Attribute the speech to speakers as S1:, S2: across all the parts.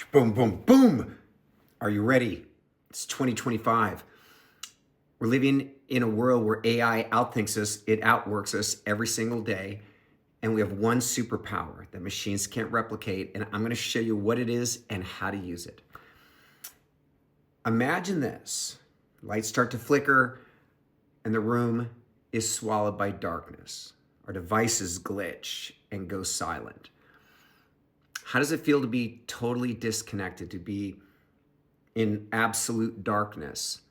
S1: Boom, boom, boom. Are you ready? It's 2025. We're living in a world where AI outthinks us, it outworks us every single day. And we have one superpower that machines can't replicate. And I'm going to show you what it is and how to use it. Imagine this. Lights start to flicker and the room is swallowed by darkness. Our devices glitch and go silent. How does it feel to be totally disconnected, to be in absolute darkness?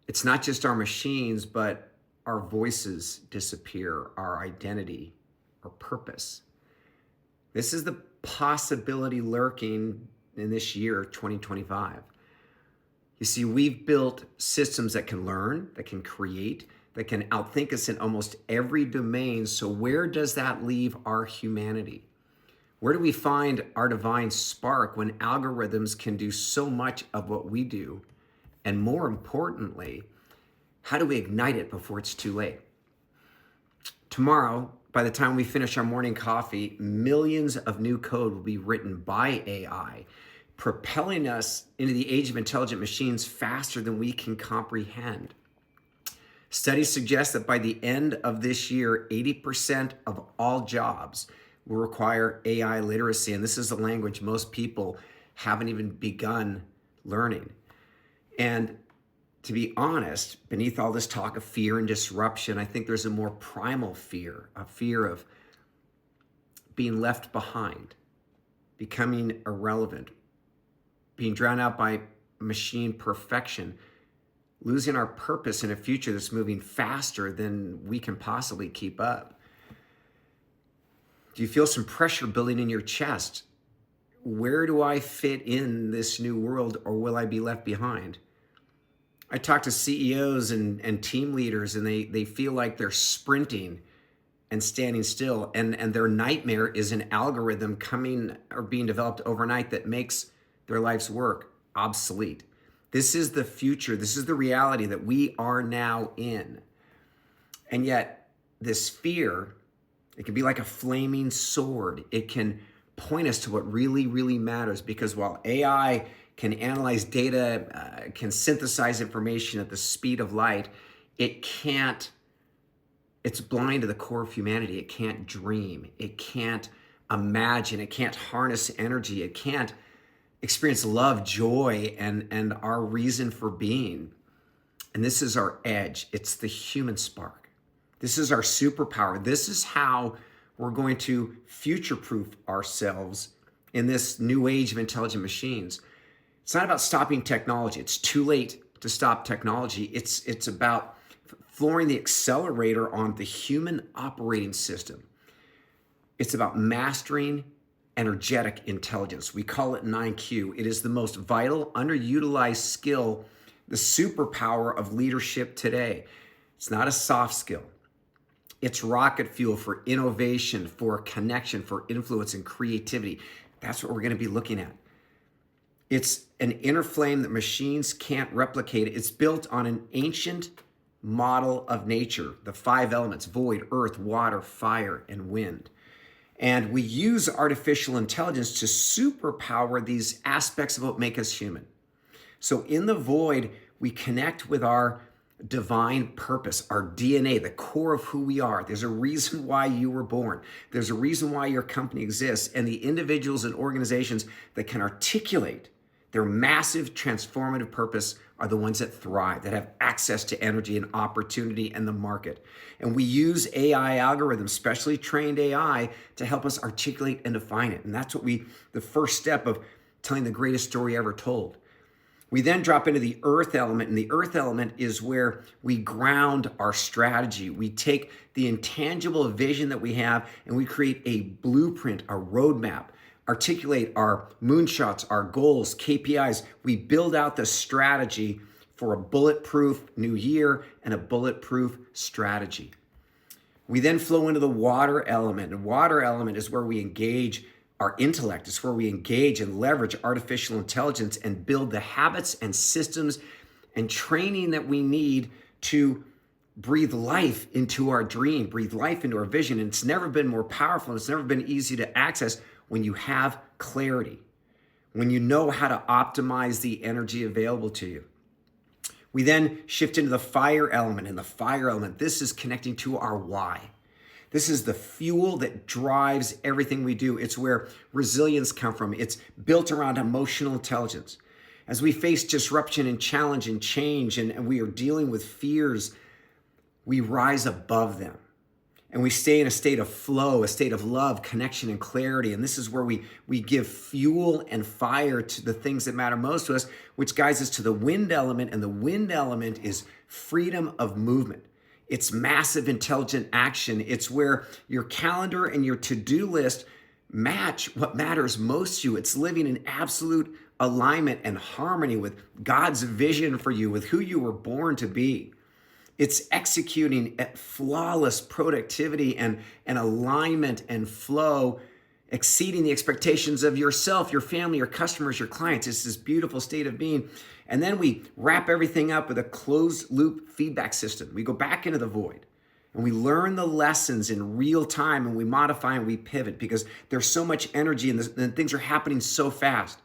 S1: It's not just our machines, but our voices disappear, our identity, our purpose. This is the possibility lurking in this year, 2025. You see, we've built systems that can learn, that can create, that can outthink us in almost every domain. So where does that leave our humanity? Where do we find our divine spark when algorithms can do so much of what we do? And more importantly, how do we ignite it before it's too late? Tomorrow, by the time we finish our morning coffee, millions of new code will be written by AI, propelling us into the age of intelligent machines faster than we can comprehend. Studies suggest that by the end of this year, 80% of all jobs will require AI literacy. And this is a language most people haven't even begun learning. And to be honest, beneath all this talk of fear and disruption, I think there's a more primal fear, a fear of being left behind, becoming irrelevant, being drowned out by machine perfection, losing our purpose in a future that's moving faster than we can possibly keep up. Do you feel some pressure building in your chest? Where do I fit in this new world, or will I be left behind? I talk to CEOs and team leaders, and they feel like they're sprinting and standing still. And their nightmare is an algorithm coming or being developed overnight that makes their life's work obsolete. This is the future. This is the reality that we are now in. And yet, this fear, it can be like a flaming sword. It can point us to what really, really matters, because while AI can analyze data, can synthesize information at the speed of light, it's blind to the core of humanity. It can't dream. It can't imagine. It can't harness energy. It can't experience love, joy, and our reason for being. And this is our edge. It's the human spark. This is our superpower. This is how we're going to future-proof ourselves in this new age of intelligent machines. It's not about stopping technology. It's too late to stop technology. It's about flooring the accelerator on the human operating system. It's about mastering energetic intelligence. We call it 9Q. It is the most vital, underutilized skill, the superpower of leadership today. It's not a soft skill. It's rocket fuel for innovation, for connection, for influence and creativity. That's what we're going to be looking at. It's an inner flame that machines can't replicate. It's built on an ancient model of nature, the 5 elements: void, earth, water, fire, and wind. And we use artificial intelligence to superpower these aspects of what make us human. So in the void, we connect with our divine purpose, our DNA, the core of who we are. There's a reason why you were born. There's a reason why your company exists. And the individuals and organizations that can articulate their massive transformative purpose are the ones that thrive, that have access to energy and opportunity and the market. And we use AI algorithms, specially trained AI, to help us articulate and define it. And that's what the first step of telling the greatest story ever told. We then drop into the earth element, and the earth element is where we ground our strategy. We take the intangible vision that we have and we create a blueprint, a roadmap, articulate our moonshots, our goals, KPIs. We build out the strategy for a bulletproof new year and a bulletproof strategy. We then flow into the water element. And water element is where we engage our intellect. It's where we engage and leverage artificial intelligence and build the habits and systems and training that we need to breathe life into our dream, breathe life into our vision. And it's never been more powerful. It's never been easy to access when you have clarity, when you know how to optimize the energy available to you. We then shift into the fire element. And the fire element, this is connecting to our why. This is the fuel that drives everything we do. It's where resilience comes from. It's built around emotional intelligence. As we face disruption and challenge and change, and we are dealing with fears, we rise above them. And we stay in a state of flow, a state of love, connection, and clarity. And this is where we give fuel and fire to the things that matter most to us, which guides us to the wind element. And the wind element is freedom of movement. It's massive intelligent action. It's where your calendar and your to-do list match what matters most to you. It's living in absolute alignment and harmony with God's vision for you, with who you were born to be. It's executing at flawless productivity and alignment and flow, exceeding the expectations of yourself, your family, your customers, your clients. It's this beautiful state of being. And then we wrap everything up with a closed loop feedback system. We go back into the void and we learn the lessons in real time, and we modify and we pivot because there's so much energy and things are happening so fast.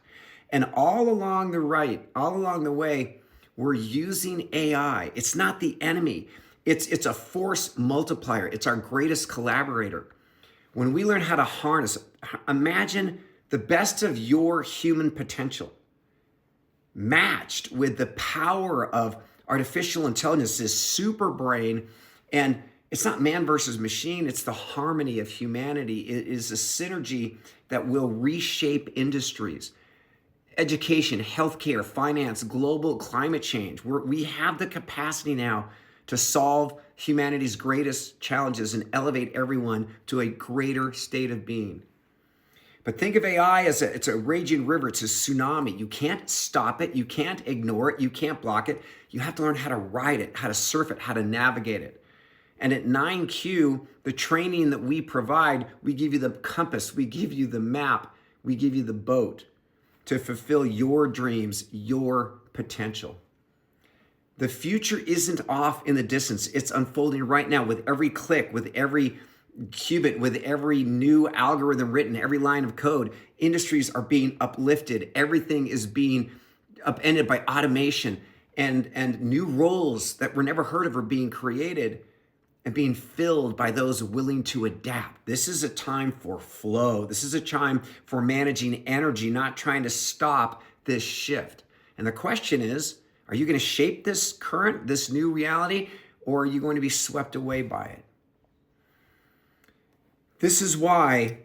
S1: And all along the way, we're using AI. It's not the enemy. It's a force multiplier. It's our greatest collaborator. When we learn how to harness, imagine the best of your human potential matched with the power of artificial intelligence, this super brain. And it's not man versus machine. It's the harmony of humanity. It is a synergy that will reshape industries. Education, healthcare, finance, global climate change. We have the capacity now to solve humanity's greatest challenges and elevate everyone to a greater state of being. But think of AI as it's a raging river. It's a tsunami. You can't stop it. You can't ignore it. You can't block it. You have to learn how to ride it, how to surf it, how to navigate it. And at 9Q, the training that we provide, we give you the compass, we give you the map, we give you the boat to fulfill your dreams, your potential. The future isn't off in the distance. It's unfolding right now with every click, with every qubit, with every new algorithm written, every line of code. Industries are being uplifted. Everything is being upended by automation, and new roles that were never heard of are being created and being filled by those willing to adapt. This is a time for flow. This is a time for managing energy, not trying to stop this shift. And the question is, are you going to shape this new reality, or are you going to be swept away by it? This is why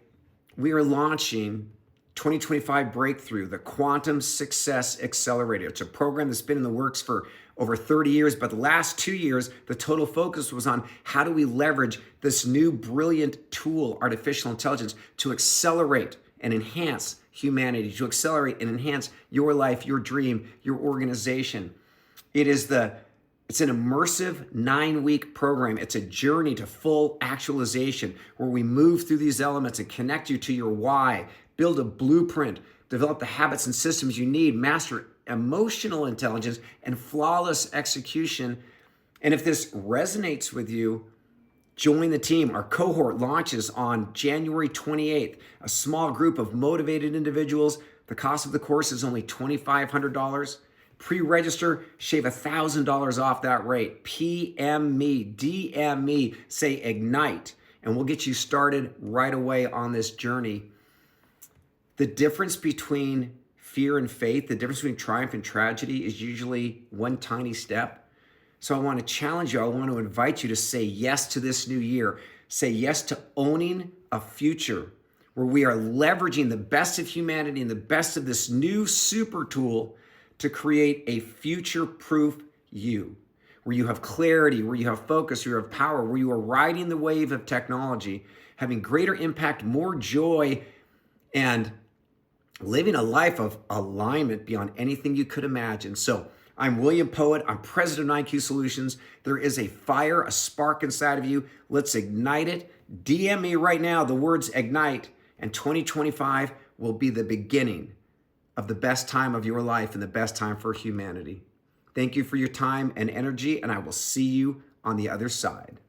S1: we are launching 2025 Breakthrough, the Quantum Success Accelerator. It's a program that's been in the works for over 30 years, but the last 2 years, the total focus was on how do we leverage this new brilliant tool, artificial intelligence, to accelerate and enhance humanity, to accelerate and enhance your life, your dream, your organization. It's an immersive 9-week program. It's a journey to full actualization where we move through these elements and connect you to your why, build a blueprint, develop the habits and systems you need, master emotional intelligence, and flawless execution. And if this resonates with you, join the team. Our cohort launches on January 28th. A small group of motivated individuals. The cost of the course is only $2,500. Pre-register, shave $1,000 off that rate. PM me, DM me, say Ignite, and we'll get you started right away on this journey. The difference between fear and faith, the difference between triumph and tragedy is usually one tiny step. So I want to challenge you. I want to invite you to say yes to this new year. Say yes to owning a future where we are leveraging the best of humanity and the best of this new super tool to create a future-proof you, where you have clarity, where you have focus, where you have power, where you are riding the wave of technology, having greater impact, more joy, and living a life of alignment beyond anything you could imagine. So I'm William Poett. I'm president of 9Q Solutions. There is a fire, a spark inside of you. Let's ignite it. DM me right now the words Ignite, and 2025 will be the beginning of the best time of your life and the best time for humanity. Thank you for your time and energy, and I will see you on the other side.